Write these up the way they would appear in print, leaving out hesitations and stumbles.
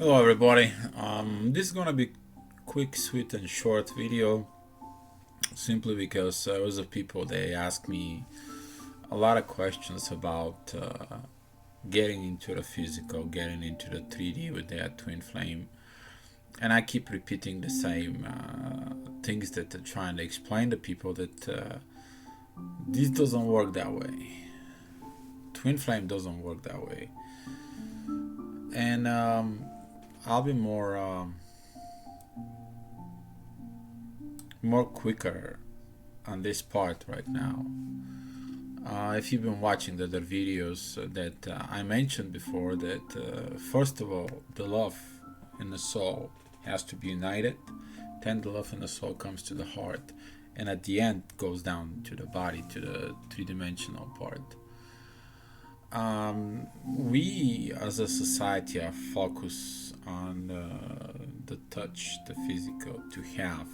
Hello everybody. This is gonna be quick, sweet, and short video, simply because a lot of people they ask me a lot of questions about getting into the physical, getting into the 3D with their twin flame, and I keep repeating the same things that I'm trying to explain to people that this doesn't work that way. Twin flame doesn't work that way, and I'll be more quicker on this part right now. If you've been watching the other videos that I mentioned before, that first of all, the love in the soul has to be united. Then the love in the soul comes to the heart, and at the end goes down to the body, to the three-dimensional part. We as a society are focused on the touch, the physical, to have,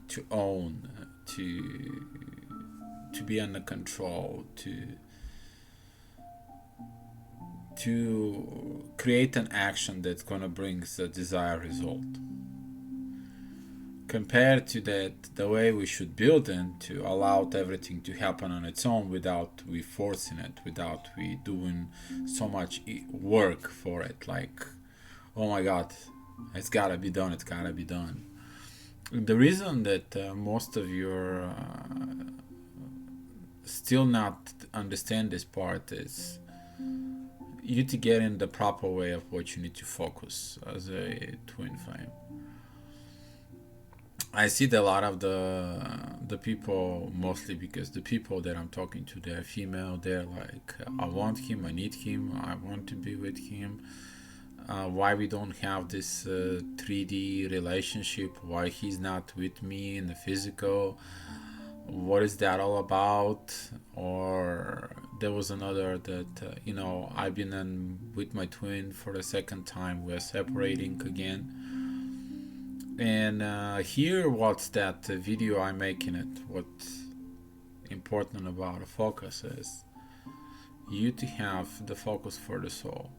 to own, to be under control, to create an action that's gonna bring the desired result. Compared to that, the way we should build it to allow everything to happen on its own without we forcing it, without we doing so much work for it. Like, oh my God, it's gotta be done. It's gotta be done. The reason that most of you are still not understand this part is you to get in the proper way of what you need to focus as a twin flame. I see that a lot of the people, mostly because the people that I'm talking to, they're female. They're like, I want him, I need him, I want to be with him. Why we don't have this 3D relationship? Why he's not with me in the physical? What is that all about? Or there was another that I've been with my twin for the second time. We're separating again. And here, what's that video I'm making it? What's important about a focus is you to have the focus for the soul.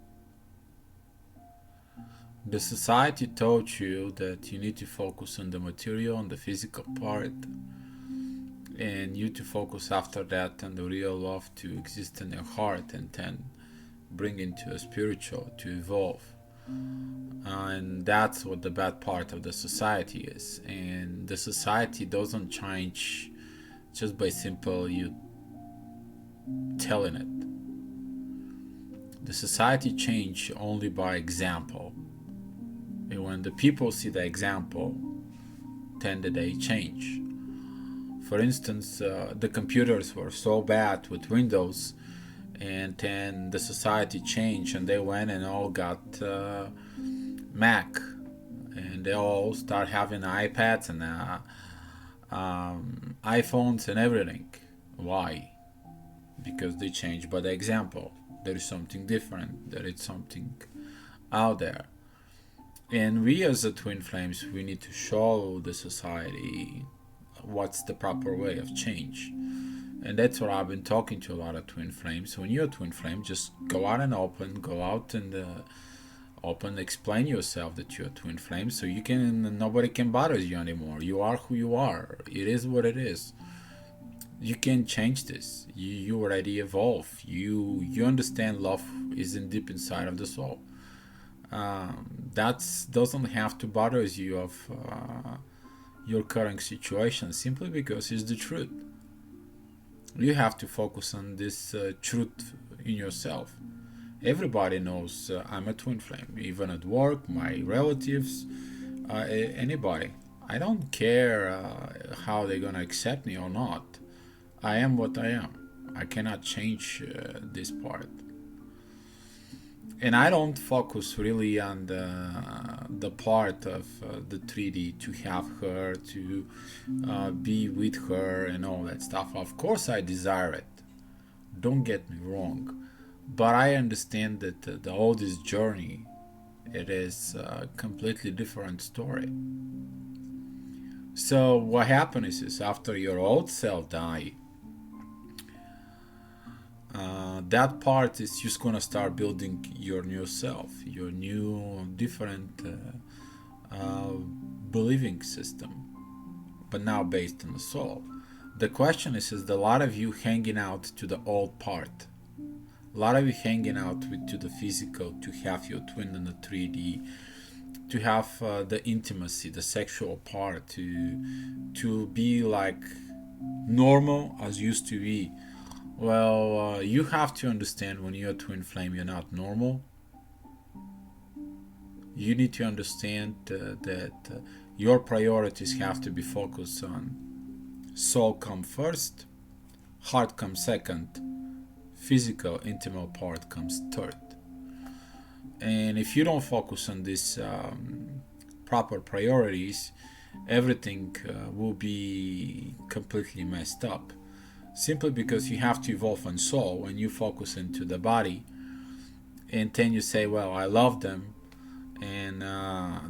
The society taught you that you need to focus on the material, on the physical part, and you to focus after that on the real love to exist in your heart, and then bring into a spiritual to evolve. And that's what the bad part of the society is. And the society doesn't change just by simple you telling it. The society change only by example. And when the people see the example, then they change. For instance, the computers were so bad with Windows, and then the society changed and they went and all got Mac, and they all start having iPads and iPhones and everything. Why? Because they changed by the example. There is something different, there is something out there. And we as the twin flames, we need to show the society what's the proper way of change. And that's what I've been talking to a lot of twin flames. When you're a twin flame, just go out and go out and open, explain yourself that you're a twin flame, so you can, nobody can bother you anymore. You are who you are. It is what it is. You can change this. You already evolve. You understand love isn't deep inside of the soul. That doesn't have to bother you of your current situation, simply because it's the truth. You have to focus on this truth in yourself. Everybody knows I'm a twin flame, even at work, my relatives, anybody. I don't care how they're gonna accept me or not. I am what I am. I cannot change this part. And I don't focus really on the part of the 3D to have her, to be with her and all that stuff. Of course I desire it, don't get me wrong, but I understand that the all this journey, it is a completely different story. So what happens is after your old self die, that part is just gonna start building your new self, your new different believing system, but now based on the soul. The question is a lot of you hanging out to the old part, a lot of you hanging out with to the physical, to have your twin in the 3D, to have the intimacy, the sexual part, to be like normal as used to be. Well, you have to understand when you're a twin flame, you're not normal. You need to understand that your priorities have to be focused on soul come first, heart comes second, physical, intimate part comes third. And if you don't focus on these proper priorities, everything will be completely messed up. Simply because you have to evolve on soul. When you focus into the body, and then you say, well, I love them, and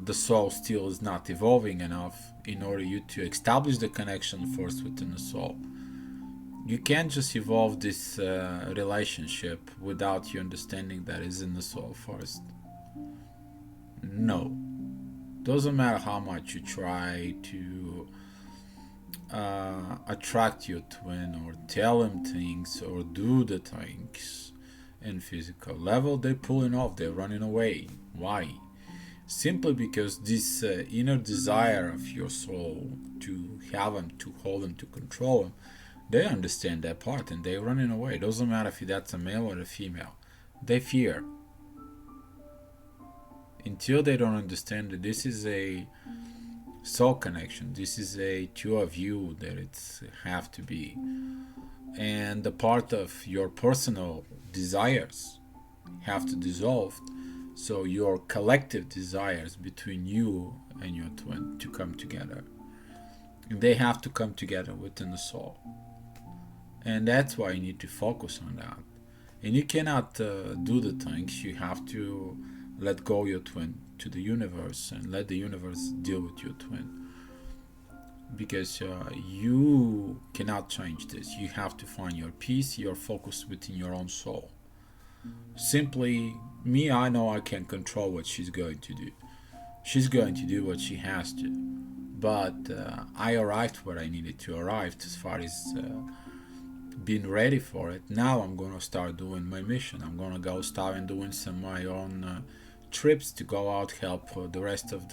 the soul still is not evolving enough in order you to establish the connection first within the soul. You can't just evolve this relationship without you understanding that is in the soul first. No. Doesn't matter how much you try to attract your twin or tell him things or do the things in physical level, they're pulling off, they're running away. Why? Simply because this inner desire of your soul to have him, to hold him, to control him, they understand that part and they're running away. It doesn't matter if that's a male or a female. They fear. Until they don't understand that this is a soul connection, this is a two of you that it's have to be. And the part of your personal desires have to dissolve. So your collective desires between you and your twin to come together. And they have to come together within the soul. And that's why you need to focus on that. And you cannot do the things. You have to let go your twin to the universe and let the universe deal with your twin. Because you cannot change this. You have to find your peace, your focus within your own soul. Simply, me, I know I can control what she's going to do. She's going to do what she has to. But I arrived where I needed to arrive as far as being ready for it. Now I'm going to start doing my mission. I'm going to go start and doing some of my own trips to go out, help the rest of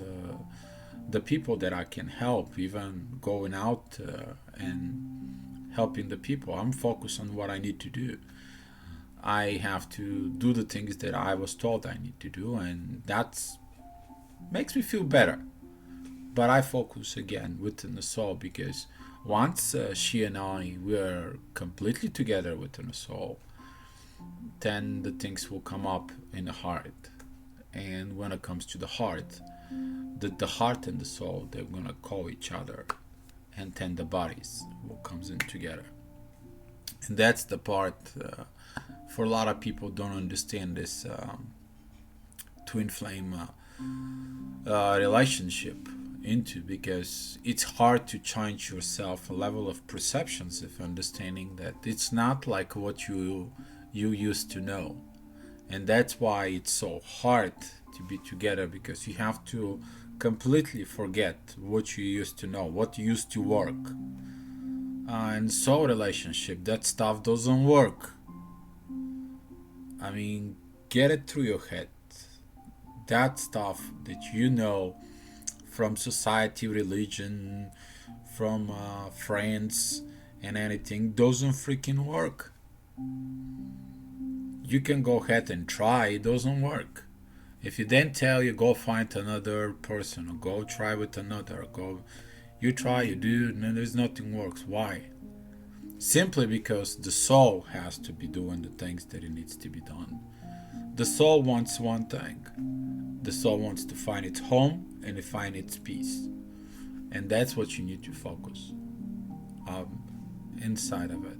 the people that I can help, even going out and helping the people. I'm focused on what I need to do. I have to do the things that I was told I need to do, and that makes me feel better. But I focus again within the soul, because once she and I were completely together within the soul, then the things will come up in the heart. And when it comes to the heart, the heart and the soul, they're gonna call each other, and then the bodies will comes in together. And that's the part for a lot of people don't understand this twin flame relationship into, because it's hard to change yourself a level of perceptions of understanding that it's not like what you used to know. And that's why it's so hard to be together, because you have to completely forget what you used to know, what used to work. And soul relationship, that stuff doesn't work. I mean, get it through your head. That stuff that you know from society, religion, from friends, and anything doesn't freaking work. You can go ahead and try, it doesn't work. If you then tell you go find another person or go try with another, you try, you do, and there's nothing works. Why? Simply because the soul has to be doing the things that it needs to be done. The soul wants one thing. The soul wants to find its home and to find its peace. And that's what you need to focus inside of it.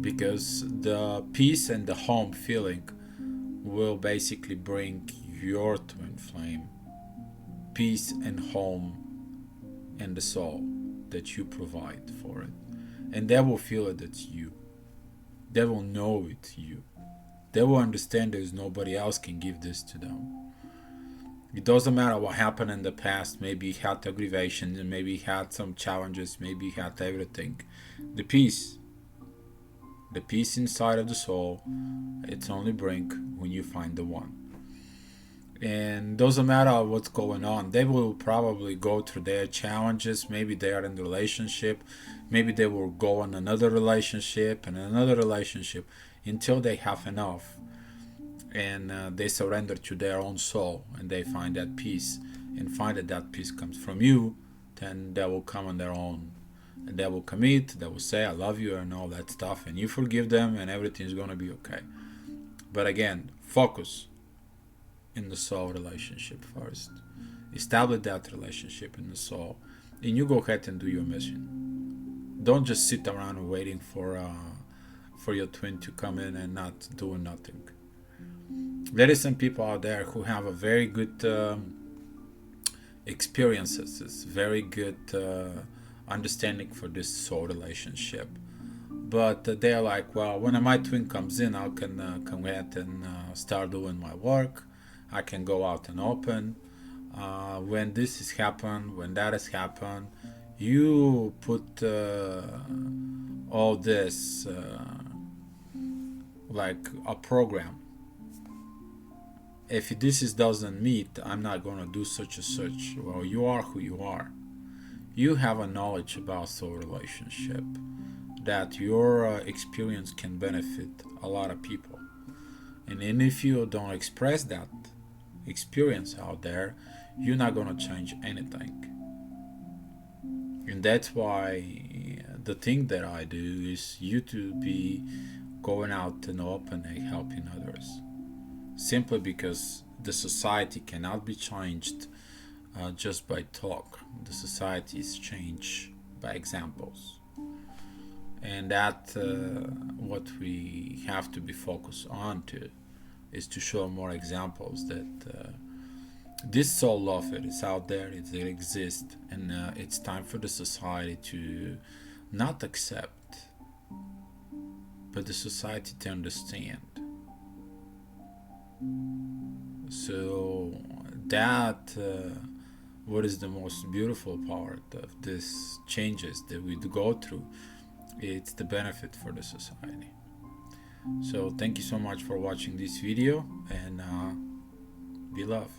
Because the peace and the home feeling will basically bring your twin flame peace and home and the soul that you provide for it. And they will feel it, it's you. They will know it's you. They will understand there's nobody else can give this to them. It doesn't matter what happened in the past. Maybe you had aggravations, and maybe you had some challenges, maybe you had everything. The peace inside of the soul, it's only bring when you find the one. And doesn't matter what's going on, they will probably go through their challenges. Maybe they are in a relationship, maybe they will go in another relationship and another relationship until they have enough, and they surrender to their own soul, and they find that peace, and find that that peace comes from you. Then they will come on their own, and they will commit, they will say I love you and all that stuff, and you forgive them, and everything's gonna be okay. But again, focus in the soul relationship first. Establish that relationship in the soul, and you go ahead and do your mission. Don't just sit around waiting for your twin to come in and not doing nothing. There is some people out there who have a very good experiences, it's very good understanding for this soul relationship. But they're like, well, when my twin comes in, I can come ahead and start doing my work. I can go out and open. When this has happened, when that has happened, you put all this like a program. If this doesn't meet, I'm not going to do such and such. Well, you are who you are. You have a knowledge about soul relationship that your experience can benefit a lot of people. And if you don't express that experience out there, you're not going to change anything. And that's why the thing that I do is you to be going out and open and helping others. Simply because the society cannot be changed just by talk. The society is changed by examples. And that what we have to be focused on to is to show more examples that this soul love, it is out there, it exists, and it's time for the society to not accept, but the society to understand. So that what is the most beautiful part of this changes that we go through, it's the benefit for the society. So thank you so much for watching this video, and be love.